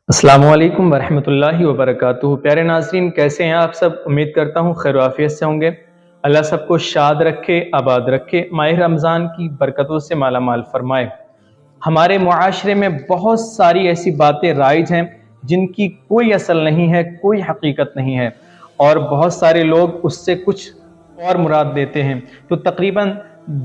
अस्सलामु अलैकुम वरहमतुल्लाहि वबरकातुहू। प्यारे नाज़रीन, कैसे हैं आप सब? उम्मीद करता हूँ खैर आफियत से होंगे। अल्लाह सबको शाद रखे, आबाद रखे, माह रमज़ान की बरकतों से माला माल फरमाए। हमारे मुआशरे में बहुत सारी ऐसी बातें राइज हैं जिनकी कोई असल नहीं है, कोई हकीकत नहीं है, और बहुत सारे लोग उससे कुछ और मुराद देते हैं। तो तकरीबन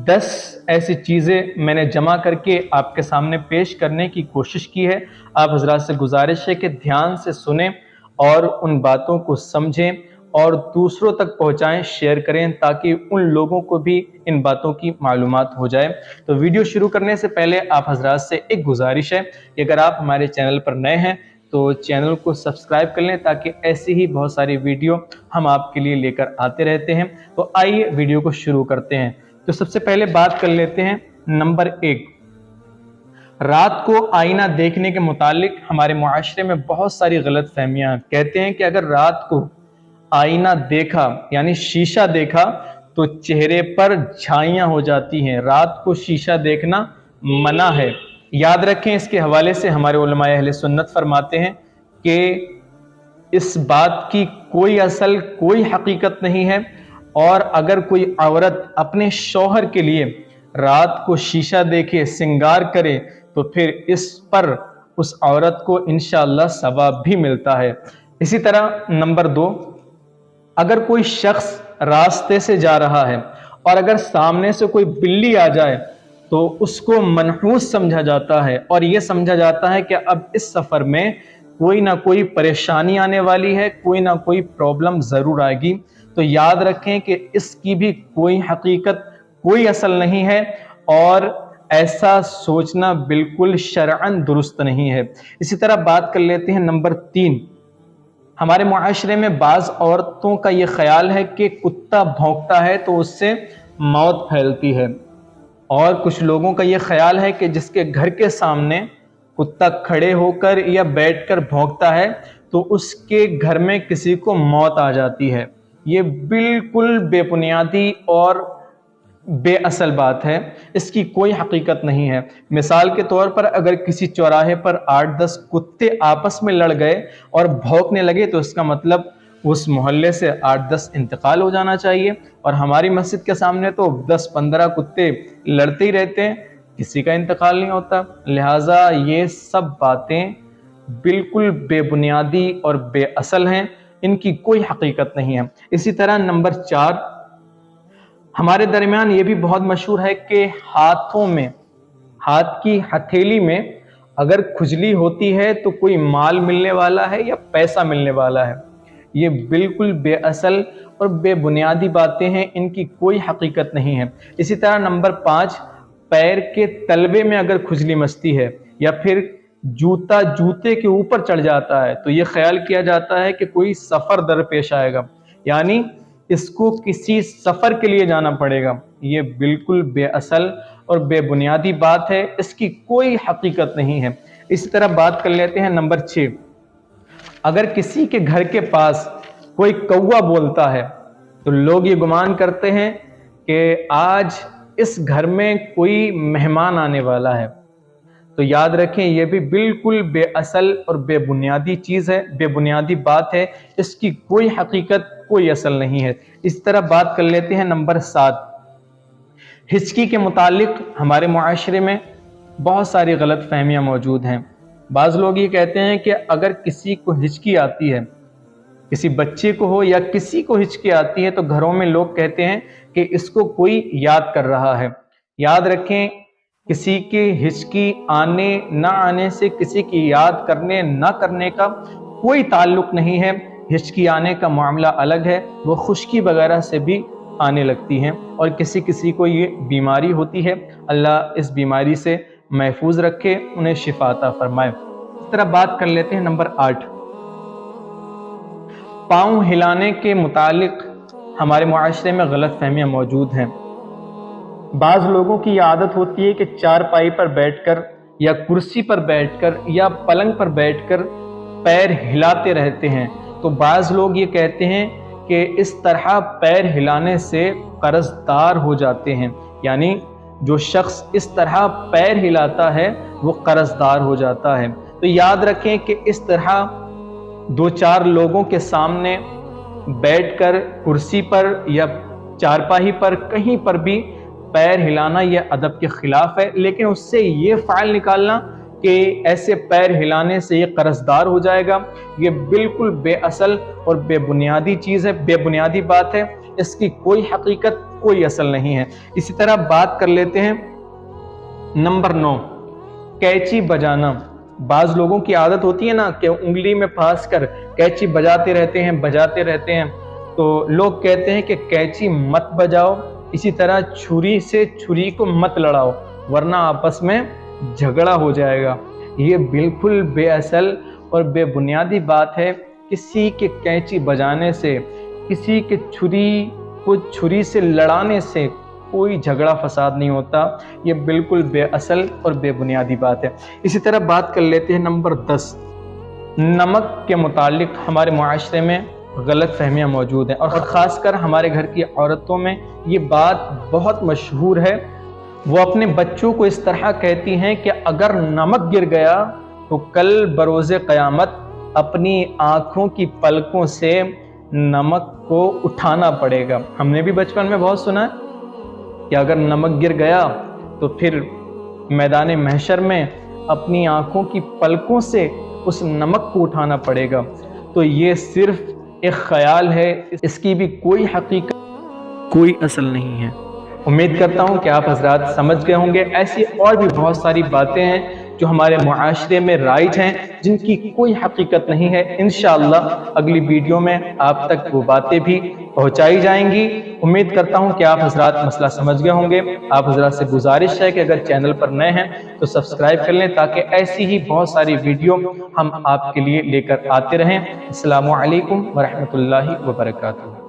10 ऐसी चीज़ें मैंने जमा करके आपके सामने पेश करने की कोशिश की है। आप हज़रात से गुजारिश है कि ध्यान से सुनें और उन बातों को समझें और दूसरों तक पहुंचाएं, शेयर करें, ताकि उन लोगों को भी इन बातों की मालूमात हो जाए। तो वीडियो शुरू करने से पहले आप हज़रात से एक गुजारिश है कि अगर आप हमारे चैनल पर नए हैं तो चैनल को सब्सक्राइब कर लें, ताकि ऐसी ही बहुत सारी वीडियो हम आपके लिए लेकर आते रहते हैं। तो आइए वीडियो को शुरू करते हैं। तो सबसे पहले बात कर लेते हैं नंबर 1, रात को आईना देखने के मुतालिक हमारे मुआशरे में बहुत सारी गलत फहमियाँ। कहते हैं कि अगर रात को आईना देखा यानी शीशा देखा तो चेहरे पर झाइयाँ हो जाती हैं। रात को शीशा देखना मना है। याद रखें, इसके हवाले से हमारे उलमाए अहले सुन्नत फरमाते हैं कि इस बात की कोई असल, कोई हकीकत नहीं है, और अगर कोई औरत अपने शौहर के लिए रात को शीशा देखे, सिंगार करे, तो फिर इस पर उस औरत को इंशाअल्लाह सवाब भी मिलता है। इसी तरह नंबर 2, अगर कोई शख्स रास्ते से जा रहा है और अगर सामने से कोई बिल्ली आ जाए तो उसको मनहूस समझा जाता है, और यह समझा जाता है कि अब इस सफ़र में कोई ना कोई परेशानी आने वाली है, कोई ना कोई प्रॉब्लम ज़रूर आएगी। तो याद रखें कि इसकी भी कोई हकीकत, कोई असल नहीं है, और ऐसा सोचना बिल्कुल शरअन दुरुस्त नहीं है। इसी तरह बात कर लेते हैं नंबर 3, हमारे मुआशरे में बाज़ औरतों का ये ख्याल है कि कुत्ता भौंकता है तो उससे मौत फैलती है, और कुछ लोगों का ये ख्याल है कि जिसके घर के सामने कुत्ता खड़े होकर या बैठकर भौंकता है तो उसके घर में किसी को मौत आ जाती है। ये बिल्कुल बेबुनियादी और बेअसल बात है, इसकी कोई हकीकत नहीं है। मिसाल के तौर पर अगर किसी चौराहे पर 8-10 कुत्ते आपस में लड़ गए और भौंकने लगे तो इसका मतलब उस मोहल्ले से 8-10 इंतकाल हो जाना चाहिए, और हमारी मस्जिद के सामने तो 10-15 कुत्ते लड़ते ही रहते हैं, किसी का इंतकाल नहीं होता। लिहाजा ये सब बातें बिल्कुल बेबुनियादी और बेअसल हैं, इनकी कोई हकीकत नहीं है। इसी तरह नंबर 4, हमारे दरमियान ये भी बहुत मशहूर है कि हाथों में, हाथ की हथेली में अगर खुजली होती है तो कोई माल मिलने वाला है या पैसा मिलने वाला है। ये बिल्कुल बेअसल और बेबुनियादी बातें हैं, इनकी कोई हकीकत नहीं है। इसी तरह नंबर 5, पैर के तलवे में अगर खुजली मचती है या फिर जूता जूते के ऊपर चढ़ जाता है तो ये ख्याल किया जाता है कि कोई सफ़र दरपेश आएगा, यानी इसको किसी सफ़र के लिए जाना पड़ेगा। ये बिल्कुल बेअसल और बेबुनियादी बात है, इसकी कोई हकीकत नहीं है। इसी तरह बात कर लेते हैं नंबर 6, अगर किसी के घर के पास कोई कौवा बोलता है तो लोग ये गुमान करते हैं कि आज इस घर में कोई मेहमान आने वाला है। तो याद रखें, यह भी बिल्कुल बेअसल और बेबुनियादी चीज़ है, बेबुनियादी बात है, इसकी कोई हकीकत, कोई असल नहीं है। इस तरह बात कर लेते हैं नंबर 7, हिचकी के मुतालिक हमारे मुआशरे में बहुत सारी गलत फहमियाँ मौजूद हैं। बाज़ लोग ये कहते हैं कि अगर किसी को हिचकी आती है, किसी बच्चे को हो या किसी को हिचकी आती है, तो घरों में लोग कहते हैं कि इसको कोई याद कर रहा है। याद रखें, किसी के हिचकी आने ना आने से किसी की याद करने ना करने का कोई ताल्लुक नहीं है। हिचकी आने का मामला अलग है, वो खुश्की वगैरह से भी आने लगती हैं, और किसी किसी को ये बीमारी होती है। अल्लाह इस बीमारी से महफूज रखे, उन्हें शिफा अता फरमाए। इस तरह बात कर लेते हैं नंबर 8, पाँव हिलाने के मुतालिक हमारे मुआशरे में गलत फहमियाँ मौजूद हैं। बाज़ लोगों की आदत होती है कि चारपाई पर बैठकर या कुर्सी पर बैठकर या पलंग पर बैठकर पैर हिलाते रहते हैं। तो बाज़ लोग ये कहते हैं कि इस तरह पैर हिलाने से कर्ज़दार हो जाते हैं, यानी जो शख्स इस तरह पैर हिलाता है वो कर्ज़दार हो जाता है। تو یاد رکھیں کہ اس طرح دو چار لوگوں کے سامنے بیٹھ کر کرسی پر یا چارپائی پر کہیں پر بھی پیر ہلانا یہ ادب کے خلاف ہے، لیکن اس سے یہ فعل نکالنا کہ ایسے پیر ہلانے سے یہ قرضدار ہو جائے گا، یہ بالکل بے اصل اور بے بنیادی چیز ہے، بے بنیادی بات ہے، اس کی کوئی حقیقت کوئی اصل نہیں ہے۔ اسی طرح بات کر لیتے ہیں نمبر 9، کینچی بجانا۔ بعض لوگوں کی عادت ہوتی ہے نا کہ انگلی میں پھانس کر کینچی بجاتے رہتے ہیں، تو لوگ کہتے ہیں کہ کینچی مت بجاؤ، اسی طرح چھری سے چھری کو مت لڑاؤ ورنہ آپس میں جھگڑا ہو جائے گا۔ یہ بالکل بے اصل اور بے بنیادی بات ہے۔ کسی کے کینچی بجانے سے، کسی کے چھری سے لڑانے سے کوئی جھگڑا فساد نہیں ہوتا، یہ بالکل بے اصل اور بے بنیادی بات ہے۔ اسی طرح بات کر لیتے ہیں نمبر 10، نمک کے متعلق ہمارے معاشرے میں غلط فہمیاں موجود ہیں، اور خاص کر ہمارے گھر کی عورتوں میں یہ بات بہت مشہور ہے۔ وہ اپنے بچوں کو اس طرح کہتی ہیں کہ اگر نمک گر گیا تو کل بروز قیامت اپنی آنکھوں کی پلکوں سے نمک کو اٹھانا پڑے گا۔ ہم نے بھی بچپن میں بہت سنا ہے کہ اگر نمک گر گیا تو پھر میدان محشر میں اپنی آنکھوں کی پلکوں سے اس نمک کو اٹھانا پڑے گا۔ تو یہ صرف ایک خیال ہے، اس کی بھی کوئی حقیقت کوئی اصل نہیں ہے۔ امید کرتا ہوں کہ آپ حضرات سمجھ گئے ہوں گے۔ ایسی اور بھی بہت ساری باتیں ہیں جو ہمارے معاشرے میں رائج ہیں، جن کی کوئی حقیقت نہیں ہے۔ انشاءاللہ اگلی ویڈیو میں آپ تک وہ باتیں بھی پہنچائی جائیں گی۔ امید کرتا ہوں کہ آپ حضرات مسئلہ سمجھ گئے ہوں گے۔ آپ حضرات سے گزارش ہے کہ اگر چینل پر نئے ہیں تو سبسکرائب کر لیں تاکہ ایسی ہی بہت ساری ویڈیو ہم آپ کے لیے لے کر آتے رہیں۔ السلام علیکم ورحمۃ اللہ وبرکاتہ۔